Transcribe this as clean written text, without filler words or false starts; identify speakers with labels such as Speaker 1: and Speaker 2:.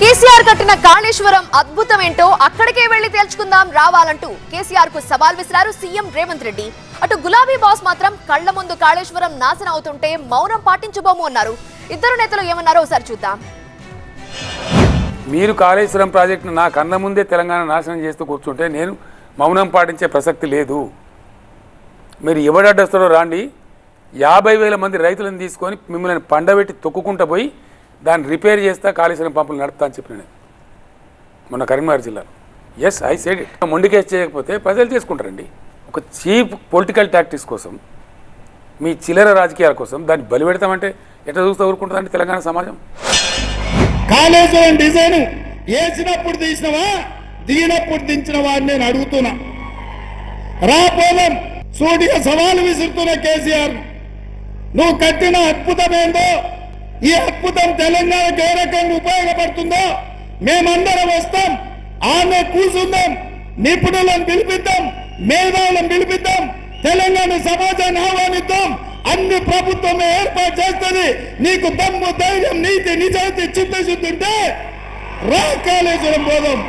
Speaker 1: కేసీఆర్ కట్టిన కాళేశ్వరం అద్భుతం ఏంటో అక్కడికే వెళ్లి తేల్చుకుందాం రావాలంటూ కేసీఆర్ కు సవాల్ విసిరారు సీఎం రేవంత్ రెడ్డి. అటు గులాబీ బాస్ మాత్రం కళ్ల ముందు కాళేశ్వరం నాశనం అవుతుంటే మౌనం పాటించబోము అన్నారు. ఇద్దరు నేతలు ఏమన్నారో ఒకసారి చూద్దాం.
Speaker 2: మీరు కాళేశ్వరం ప్రాజెక్టును నా కన్న ముందే తెలంగాణ నాశనం చేస్తూ కూర్చుంటే నేను మౌనం పాటించే ప్రసక్తి లేదు. మీరు ఎవడడ్డస్తారో రాండి, 50,000 మంది రైతులను తీసుకొని మిమ్మల్ని పండబెట్టి తొక్కుకుంటూ పోయి దాన్ని రిపేర్ చేస్తా కాళేశ్వరం పంపులు నడుపుతా అని చెప్పిన మొన్న కరీంనగర్ జిల్లాలో. Yes, I said it. మొండికేసి చేయకపోతే ప్రజలు చేసుకుంటారండి. ఒక చీప్ పొలిటికల్ టాక్టిక్స్ కోసం, మీ చిల్లర రాజకీయాల కోసం దాన్ని బలి పెడతామంటే ఎట్లా చూస్తూ ఊరుకుంటుందండి తెలంగాణ సమాజం?
Speaker 3: కాళేశ్వరం డిజైన్ వేసినప్పుడు తీసినవా, దిగినప్పుడు దించినవా అని నేను అడుగుతున్నా. రాపోలం సూటిగా సవాలు విసురుతున్న కేసీఆర్, నువ్వు కట్టిన అద్భుతం ఏందో, ఈ అద్భుతం తెలంగాణకు ఏ రకంగా ఉపయోగపడుతుందో మేమందరం వస్తాం, ఆమె కూర్చుందాం, నిపుణులను పిలిపిద్దాం, మేధావులను పిలిపిద్దాం, తెలంగాణ సమాజాన్ని ఆహ్వానిద్దాం, అన్ని ప్రభుత్వమే ఏర్పాటు చేస్తుంది. నీకు దమ్ము, ధైర్యం, నీతి, నిజాయితీ, చిత్తశుద్ధి ఉంటే రా కాళేశ్వరం పోదాం.